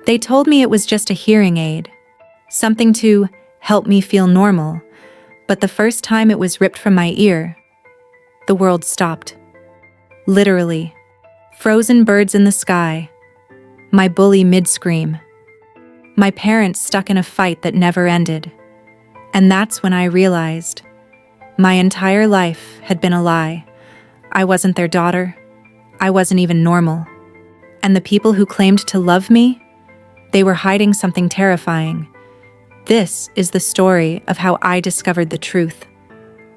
They told me it was just a hearing aid, something to help me feel normal, but the first time it was ripped from my ear, the world stopped. Literally. Frozen birds in the sky. My bully mid-scream. My parents stuck in a fight that never ended. And that's when I realized my entire life had been a lie. I wasn't their daughter. I wasn't even normal. And the people who claimed to love me, they were hiding something terrifying. This is the story of how I discovered the truth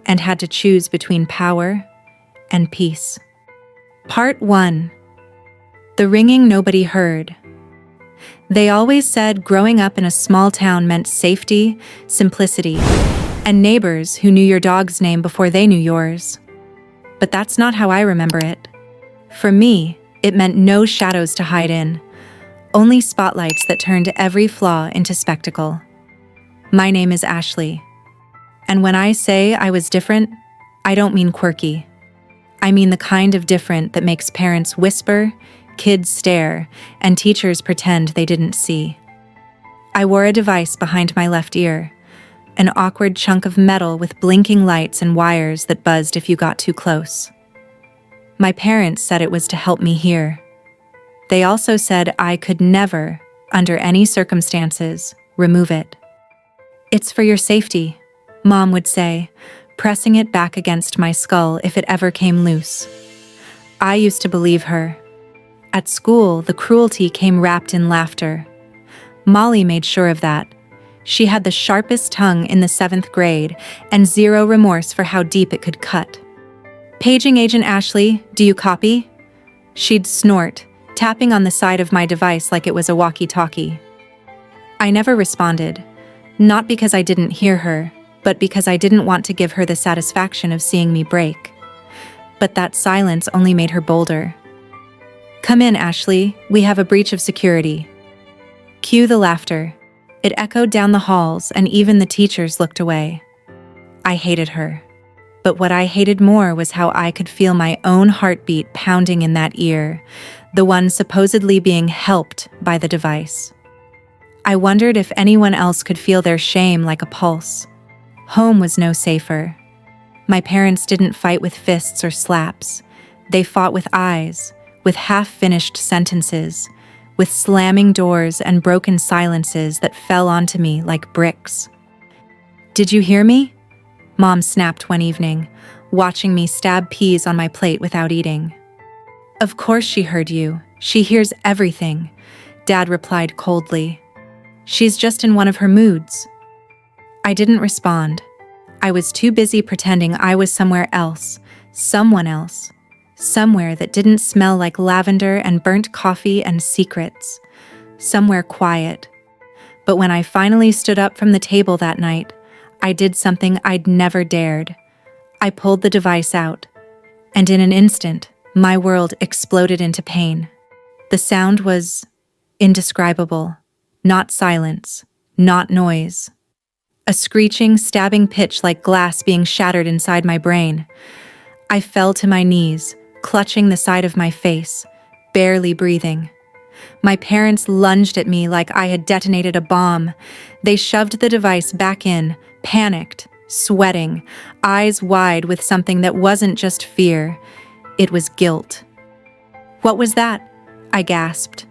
and had to choose between power and peace. Part 1. The ringing nobody heard. They always said growing up in a small town meant safety, simplicity, and neighbors who knew your dog's name before they knew yours. But that's not how I remember it. For me, it meant no shadows to hide in, only spotlights that turned every flaw into spectacle. My name is Ashley. And when I say I was different, I don't mean quirky. I mean the kind of different that makes parents whisper, kids stare, and teachers pretend they didn't see. I wore a device behind my left ear, an awkward chunk of metal with blinking lights and wires that buzzed if you got too close. My parents said it was to help me hear. They also said I could never, under any circumstances, remove it. "It's for your safety," Mom would say, pressing it back against my skull if it ever came loose. I used to believe her. At school, the cruelty came wrapped in laughter. Molly made sure of that. She had the sharpest tongue in the 7th grade and zero remorse for how deep it could cut. "Paging Agent Ashley, do you copy?" She'd snort, tapping on the side of my device like it was a walkie-talkie. I never responded, not because I didn't hear her, but because I didn't want to give her the satisfaction of seeing me break. But that silence only made her bolder. "Come in, Ashley, we have a breach of security." Cue the laughter. It echoed down the halls, and even the teachers looked away. I hated her. But what I hated more was how I could feel my own heartbeat pounding in that ear, the one supposedly being helped by the device. I wondered if anyone else could feel their shame like a pulse. Home was no safer. My parents didn't fight with fists or slaps. They fought with eyes, with half-finished sentences, with slamming doors and broken silences that fell onto me like bricks. "Did you hear me?" Mom snapped one evening, watching me stab peas on my plate without eating. "Of course she heard you. She hears everything," Dad replied coldly. "She's just in one of her moods." I didn't respond. I was too busy pretending I was somewhere else, someone else, somewhere that didn't smell like lavender and burnt coffee and secrets, somewhere quiet. But when I finally stood up from the table that night, I did something I'd never dared. I pulled the device out, and in an instant, my world exploded into pain. The sound was indescribable, not silence, not noise. A screeching, stabbing pitch like glass being shattered inside my brain. I fell to my knees, clutching the side of my face, barely breathing. My parents lunged at me like I had detonated a bomb. They shoved the device back in, panicked, sweating, eyes wide with something that wasn't just fear. It was guilt. "What was that?" I gasped.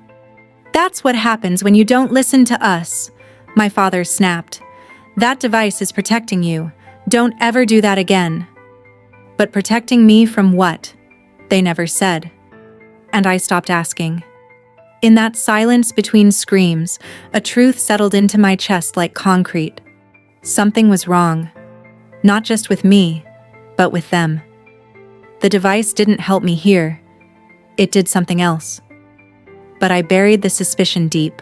"That's what happens when you don't listen to us," my father snapped. "That device is protecting you. Don't ever do that again." But protecting me from what? They never said. And I stopped asking. In that silence between screams, a truth settled into my chest like concrete. Something was wrong. Not just with me, but with them. The device didn't help me hear. It did something else. But I buried the suspicion deep.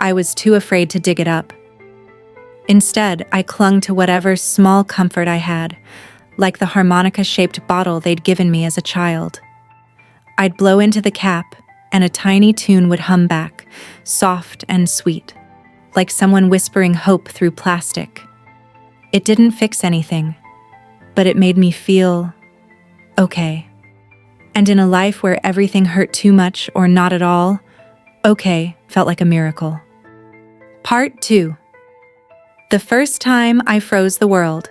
I was too afraid to dig it up. Instead, I clung to whatever small comfort I had, like the harmonica-shaped bottle they'd given me as a child. I'd blow into the cap, and a tiny tune would hum back, soft and sweet, like someone whispering hope through plastic. It didn't fix anything, but it made me feel okay. And in a life where everything hurt too much or not at all, okay felt like a miracle. Part 2. The first time I froze the world.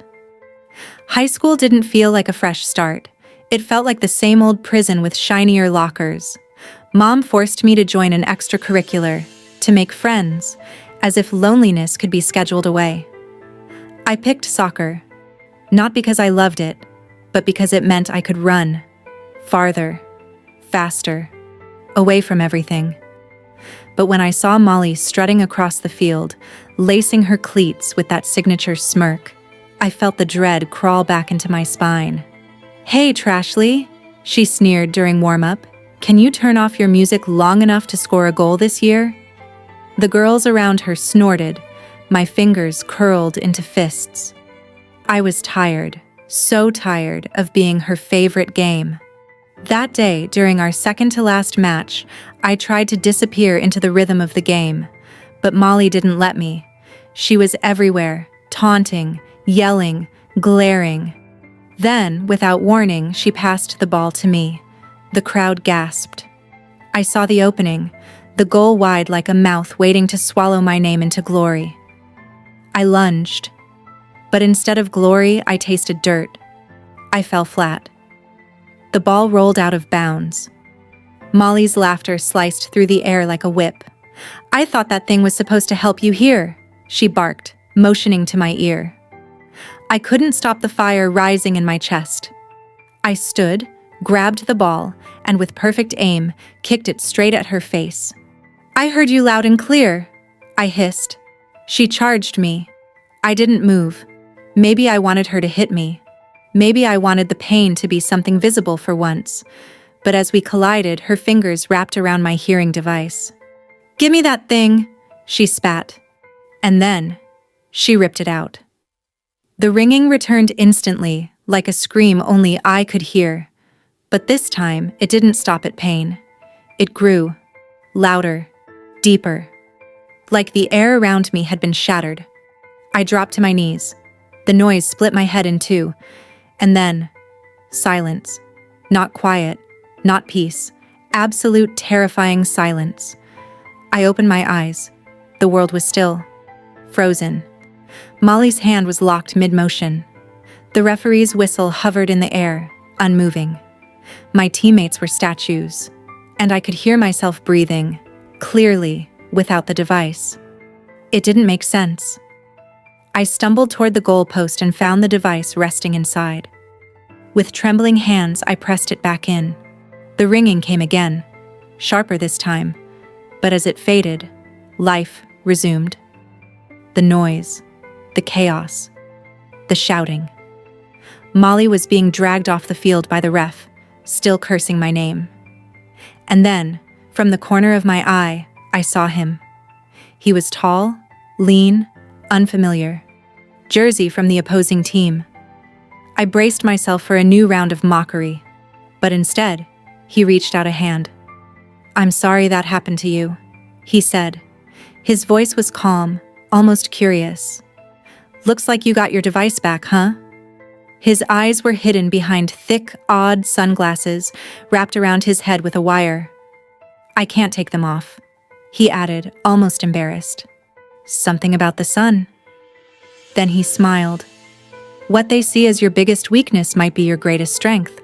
High school didn't feel like a fresh start. It felt like the same old prison with shinier lockers. Mom forced me to join an extracurricular, to make friends, as if loneliness could be scheduled away. I picked soccer, not because I loved it, but because it meant I could run, farther, faster, away from everything. But when I saw Molly strutting across the field, lacing her cleats with that signature smirk, I felt the dread crawl back into my spine. "Hey, Trashley," she sneered during warm-up. "Can you turn off your music long enough to score a goal this year?" The girls around her snorted, my fingers curled into fists. I was tired, so tired of being her favorite game. That day, during our second-to-last match, I tried to disappear into the rhythm of the game, but Molly didn't let me. She was everywhere, taunting, yelling, glaring. Then, without warning, she passed the ball to me. The crowd gasped. I saw the opening, the goal wide like a mouth waiting to swallow my name into glory. I lunged. But instead of glory, I tasted dirt. I fell flat. The ball rolled out of bounds. Molly's laughter sliced through the air like a whip. "I thought that thing was supposed to help you here," she barked, motioning to my ear. I couldn't stop the fire rising in my chest. I stood, grabbed the ball, and with perfect aim, kicked it straight at her face. "I heard you loud and clear," I hissed. She charged me. I didn't move. Maybe I wanted her to hit me. Maybe I wanted the pain to be something visible for once. But as we collided, her fingers wrapped around my hearing device. "Gimme that thing," she spat. And then, she ripped it out. The ringing returned instantly, like a scream only I could hear. But this time, it didn't stop at pain. It grew, louder, deeper. Like the air around me had been shattered. I dropped to my knees. The noise split my head in two. And then, silence. Not quiet, not peace. Absolute terrifying silence. I opened my eyes. The world was still. Frozen. Molly's hand was locked mid-motion. The referee's whistle hovered in the air, unmoving. My teammates were statues, and I could hear myself breathing, clearly, without the device. It didn't make sense. I stumbled toward the goalpost and found the device resting inside. With trembling hands, I pressed it back in. The ringing came again, sharper this time, but as it faded, life resumed. The noise, the chaos, the shouting. Molly was being dragged off the field by the ref, still cursing my name. And then, from the corner of my eye, I saw him. He was tall, lean, unfamiliar. Jersey from the opposing team. I braced myself for a new round of mockery, but instead, he reached out a hand. "I'm sorry that happened to you," he said. His voice was calm, almost curious. "Looks like you got your device back, huh?" His eyes were hidden behind thick, odd sunglasses wrapped around his head with a wire. "I can't take them off," he added, almost embarrassed. "Something about the sun." Then he smiled. "What they see as your biggest weakness might be your greatest strength."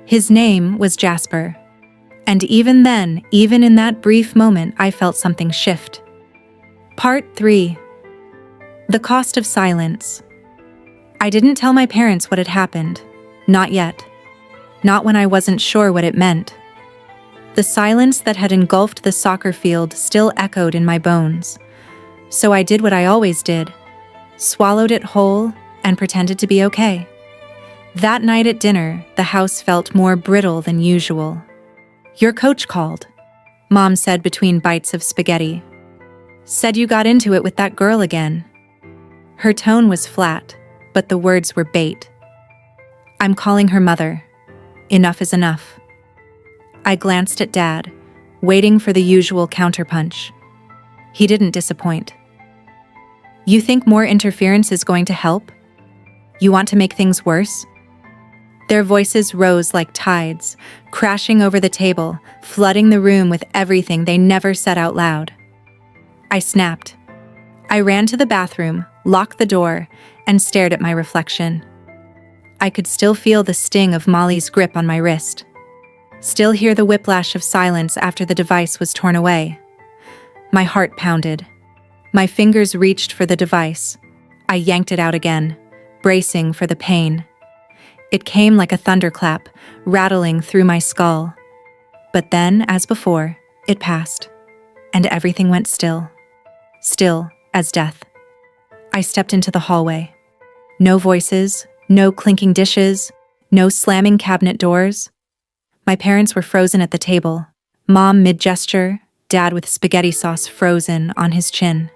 His name was Jasper. And even then, even in that brief moment, I felt something shift. Part 3. The cost of silence. I didn't tell my parents what had happened. Not yet. Not when I wasn't sure what it meant. The silence that had engulfed the soccer field still echoed in my bones. So I did what I always did. Swallowed it whole and pretended to be okay. That night at dinner, the house felt more brittle than usual. "Your coach called," Mom said between bites of spaghetti. "Said you got into it with that girl again." Her tone was flat, but the words were bait. "I'm calling her mother. Enough is enough." I glanced at Dad, waiting for the usual counterpunch. He didn't disappoint. "You think more interference is going to help? You want to make things worse?" Their voices rose like tides, crashing over the table, flooding the room with everything they never said out loud. I snapped. I ran to the bathroom, locked the door, and stared at my reflection. I could still feel the sting of Molly's grip on my wrist. Still hear the whiplash of silence after the device was torn away. My heart pounded. My fingers reached for the device. I yanked it out again, bracing for the pain. It came like a thunderclap, rattling through my skull. But then, as before, it passed, and everything went still. Still as death. I stepped into the hallway. No voices, no clinking dishes, no slamming cabinet doors. My parents were frozen at the table, Mom mid-gesture, Dad with spaghetti sauce frozen on his chin.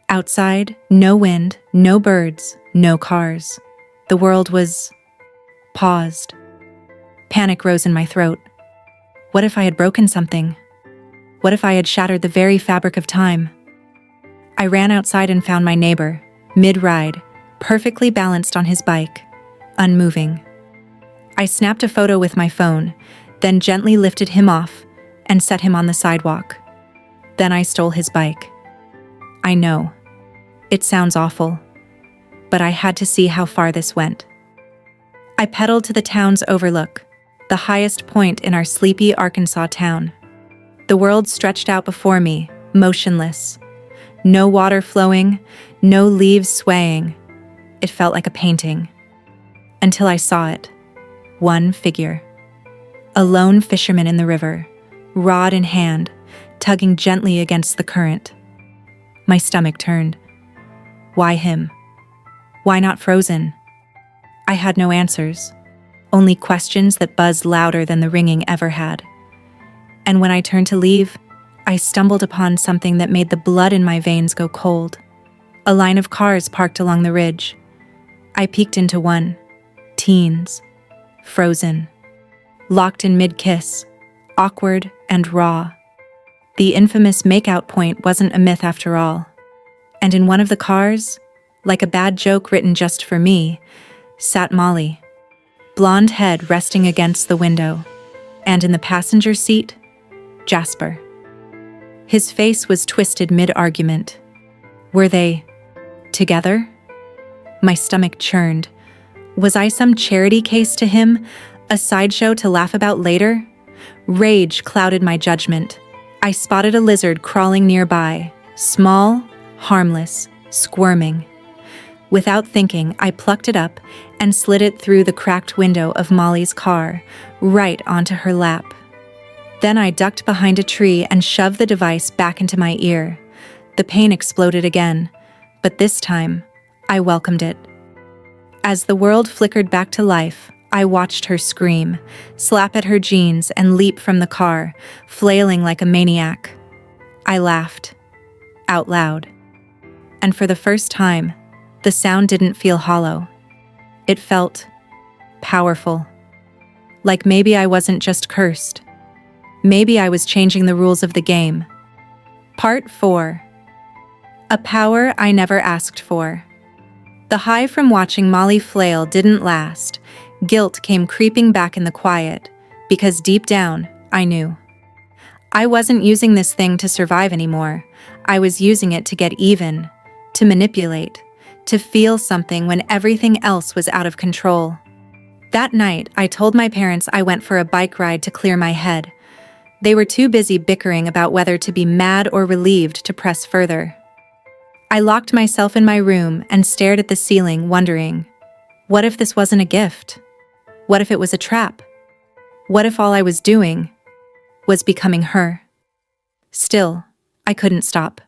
Outside, no wind, no birds, no cars. The world was paused. Panic rose in my throat. What if I had broken something? What if I had shattered the very fabric of time? I ran outside and found my neighbor, mid-ride, perfectly balanced on his bike, unmoving. I snapped a photo with my phone, then gently lifted him off and set him on the sidewalk. Then I stole his bike. I know. It sounds awful, but I had to see how far this went. I pedaled to the town's overlook, the highest point in our sleepy Arkansas town. The world stretched out before me, motionless. No water flowing, no leaves swaying. It felt like a painting. Until I saw it. One figure. A lone fisherman in the river, rod in hand, tugging gently against the current. My stomach turned. Why him? Why not Frozen? I had no answers, only questions that buzzed louder than the ringing ever had. And when I turned to leave, I stumbled upon something that made the blood in my veins go cold. A line of cars parked along the ridge. I peeked into one. Teens. Frozen. Locked in mid-kiss. Awkward and raw. The infamous make-out point wasn't a myth after all. And in one of the cars, like a bad joke written just for me, sat Molly. Blonde head resting against the window. And in the passenger seat, Jasper. His face was twisted mid-argument. Were they together? My stomach churned. Was I some charity case to him, a sideshow to laugh about later? Rage clouded my judgment. I spotted a lizard crawling nearby, small, harmless, squirming. Without thinking, I plucked it up and slid it through the cracked window of Molly's car, right onto her lap. Then I ducked behind a tree and shoved the device back into my ear. The pain exploded again, but this time, I welcomed it. As the world flickered back to life, I watched her scream, slap at her jeans, and leap from the car, flailing like a maniac. I laughed, out loud. And for the first time, the sound didn't feel hollow. It felt powerful. Like maybe I wasn't just cursed. Maybe I was changing the rules of the game. Part 4. A power I never asked for. The high from watching Molly flail didn't last. Guilt came creeping back in the quiet, because deep down, I knew. I wasn't using this thing to survive anymore. I was using it to get even, to manipulate, to feel something when everything else was out of control. That night, I told my parents I went for a bike ride to clear my head. They were too busy bickering about whether to be mad or relieved to press further. I locked myself in my room and stared at the ceiling, wondering, what if this wasn't a gift? What if it was a trap? What if all I was doing was becoming her? Still, I couldn't stop.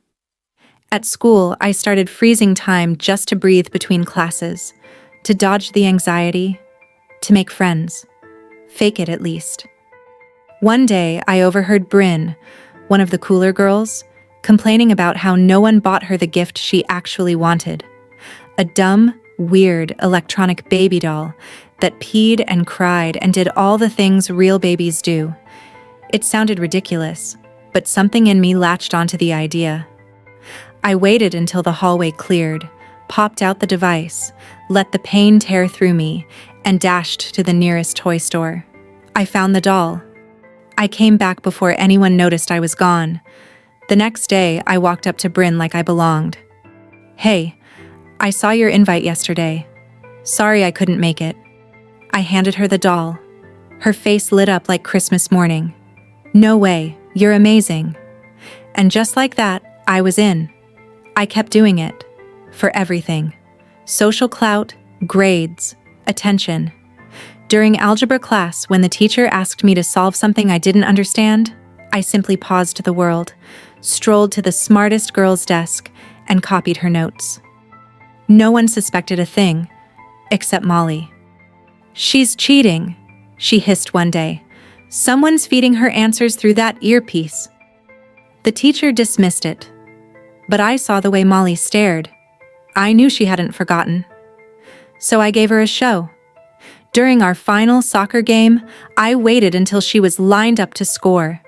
At school, I started freezing time just to breathe between classes, to dodge the anxiety, to make friends. Fake it at least. One day, I overheard Bryn, one of the cooler girls, complaining about how no one bought her the gift she actually wanted. A dumb, weird electronic baby doll that peed and cried and did all the things real babies do. It sounded ridiculous, but something in me latched onto the idea. I waited until the hallway cleared, popped out the device, let the pain tear through me, and dashed to the nearest toy store. I found the doll. I came back before anyone noticed I was gone. The next day, I walked up to Bryn like I belonged. "Hey, I saw your invite yesterday. Sorry I couldn't make it." I handed her the doll. Her face lit up like Christmas morning. "No way, you're amazing." And just like that, I was in. I kept doing it. For everything. Social clout, grades, attention. During algebra class, when the teacher asked me to solve something I didn't understand, I simply paused the world, strolled to the smartest girl's desk, and copied her notes. No one suspected a thing, except Molly. "She's cheating," she hissed one day. "Someone's feeding her answers through that earpiece." The teacher dismissed it, but I saw the way Molly stared. I knew she hadn't forgotten. So I gave her a show. During our final soccer game, I waited until she was lined up to score.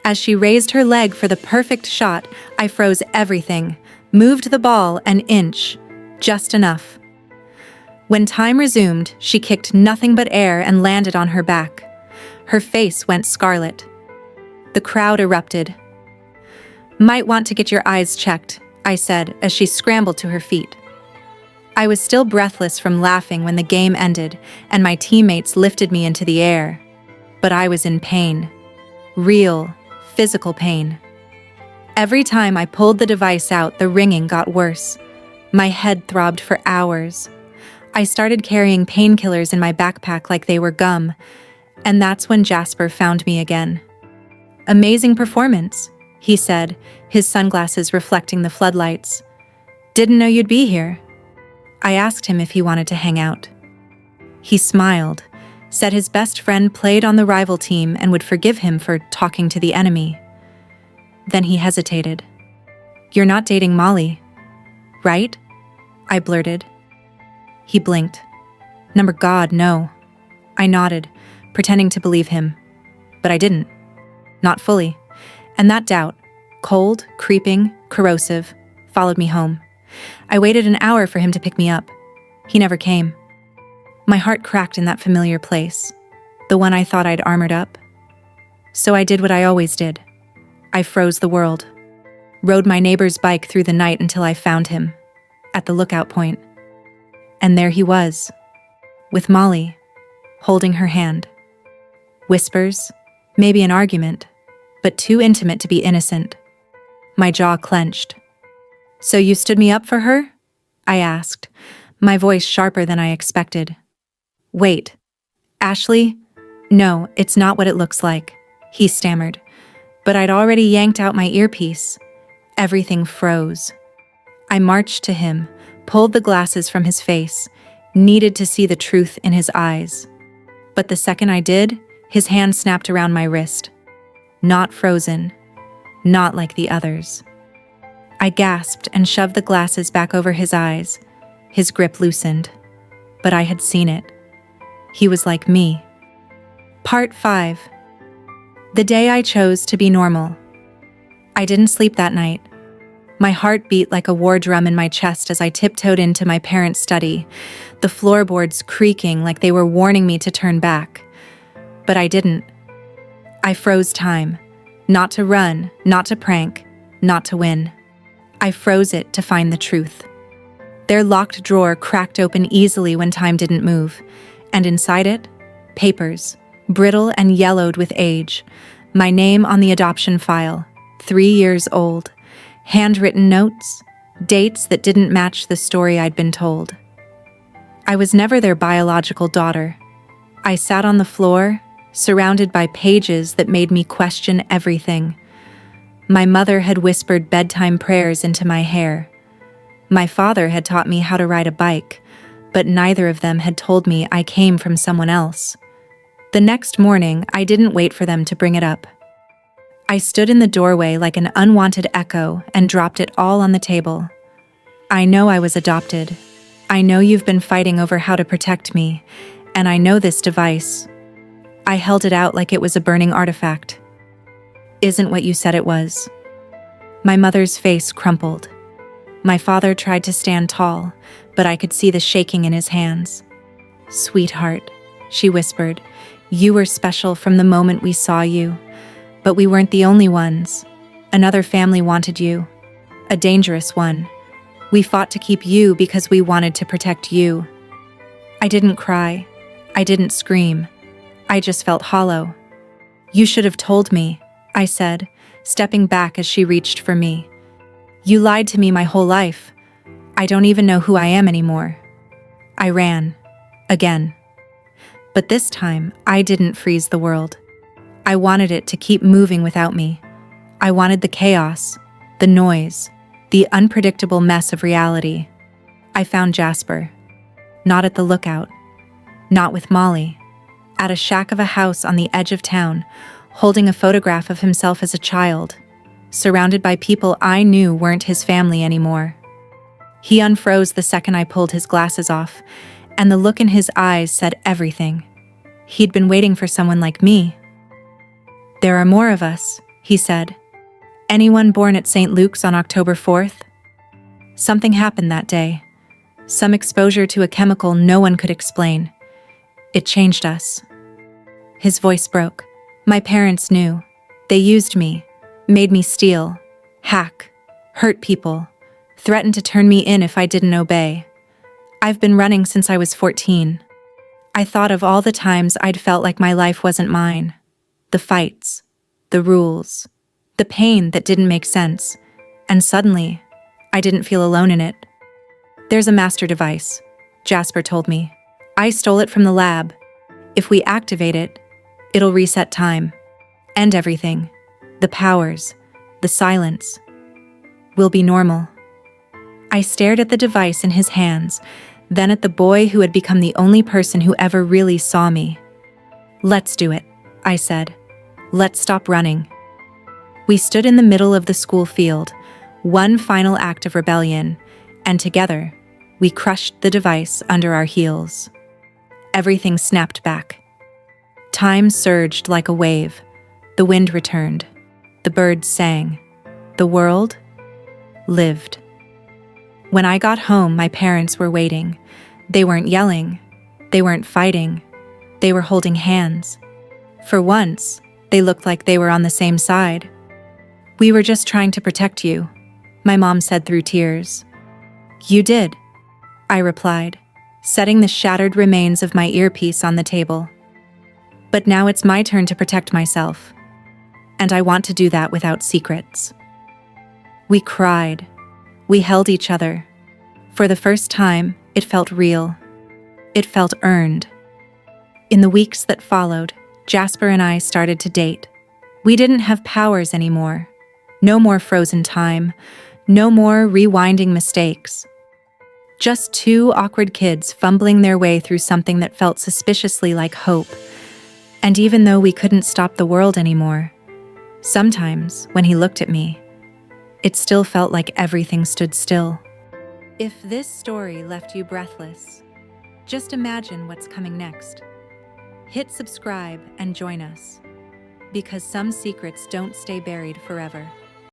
As she raised her leg for the perfect shot, I froze everything, moved the ball an inch, just enough. When time resumed, she kicked nothing but air and landed on her back. Her face went scarlet. The crowd erupted. "Might want to get your eyes checked," I said as she scrambled to her feet. I was still breathless from laughing when the game ended and my teammates lifted me into the air. But I was in pain. Real, physical pain. Every time I pulled the device out, the ringing got worse. My head throbbed for hours. I started carrying painkillers in my backpack like they were gum, and that's when Jasper found me again. "Amazing performance," he said, his sunglasses reflecting the floodlights. "Didn't know you'd be here." I asked him if he wanted to hang out. He smiled, said his best friend played on the rival team and would forgive him for talking to the enemy. Then he hesitated. "You're not dating Molly, right?" I blurted. He blinked. "Number God, no." I nodded, pretending to believe him. But I didn't. Not fully. And that doubt, cold, creeping, corrosive, followed me home. I waited an hour for him to pick me up. He never came. My heart cracked in that familiar place, the one I thought I'd armored up. So I did what I always did. I froze the world, rode my neighbor's bike through the night until I found him, at the lookout point. And there he was, with Molly, holding her hand. Whispers, maybe an argument, but too intimate to be innocent. My jaw clenched. "So you stood me up for her?" I asked, my voice sharper than I expected. "Wait, Ashley? No, it's not what it looks like," he stammered. But I'd already yanked out my earpiece. Everything froze. I marched to him, pulled the glasses from his face, needed to see the truth in his eyes. But the second I did, his hand snapped around my wrist. Not frozen. Not like the others. I gasped and shoved the glasses back over his eyes. His grip loosened. But I had seen it. He was like me. Part 5. The day I chose to be normal. I didn't sleep that night. My heart beat like a war drum in my chest as I tiptoed into my parents' study, the floorboards creaking like they were warning me to turn back. But I didn't. I froze time. Not to run, not to prank, not to win. I froze it to find the truth. Their locked drawer cracked open easily when time didn't move, and inside it, papers, brittle and yellowed with age, my name on the adoption file, 3 years old, handwritten notes, dates that didn't match the story I'd been told. I was never their biological daughter. I sat on the floor, surrounded by pages that made me question everything. My mother had whispered bedtime prayers into my hair. My father had taught me how to ride a bike, but neither of them had told me I came from someone else. The next morning, I didn't wait for them to bring it up. I stood in the doorway like an unwanted echo and dropped it all on the table. I know I was adopted. I know you've been fighting over how to protect me, and I know this device. I held it out like it was a burning artifact. Isn't what you said it was. My mother's face crumpled. My father tried to stand tall, but I could see the shaking in his hands. Sweetheart, she whispered, you were special from the moment we saw you. But we weren't the only ones. Another family wanted you. A dangerous one. We fought to keep you because we wanted to protect you. I didn't cry. I didn't scream. I just felt hollow. You should have told me, I said, stepping back as she reached for me. You lied to me my whole life. I don't even know who I am anymore. I ran. Again. But this time, I didn't freeze the world. I wanted it to keep moving without me. I wanted the chaos, the noise, the unpredictable mess of reality. I found Jasper. Not at the lookout. Not with Molly. At a shack of a house on the edge of town, holding a photograph of himself as a child, surrounded by people I knew weren't his family anymore. He unfroze the second I pulled his glasses off, and the look in his eyes said everything. He'd been waiting for someone like me. There are more of us, he said. Anyone born at St. Luke's on October 4th? Something happened that day. Some exposure to a chemical no one could explain. It changed us. His voice broke. My parents knew. They used me, made me steal, hack, hurt people, threatened to turn me in if I didn't obey. I've been running since I was 14. I thought of all the times I'd felt like my life wasn't mine. The fights, the rules, the pain that didn't make sense. And suddenly, I didn't feel alone in it. There's a master device, Jasper told me. I stole it from the lab. If we activate it, it'll reset time. End everything. The powers, the silence. We'll be normal. I stared at the device in his hands, then at the boy who had become the only person who ever really saw me. Let's do it, I said. Let's stop running. We stood in the middle of the school field, one final act of rebellion, and together, we crushed the device under our heels. Everything snapped back. Time surged like a wave. The wind returned. The birds sang. The world lived. When I got home, my parents were waiting. They weren't yelling. They weren't fighting. They were holding hands. For once, they looked like they were on the same side. We were just trying to protect you, my mom said through tears. You did, I replied, setting the shattered remains of my earpiece on the table. But now it's my turn to protect myself. And I want to do that without secrets. We cried. We held each other. For the first time, it felt real. It felt earned. In the weeks that followed, Jasper and I started to date. We didn't have powers anymore. No more frozen time. No more rewinding mistakes. Just two awkward kids fumbling their way through something that felt suspiciously like hope. And even though we couldn't stop the world anymore, sometimes, when he looked at me, it still felt like everything stood still. If this story left you breathless, just imagine what's coming next. Hit subscribe and join us, because some secrets don't stay buried forever.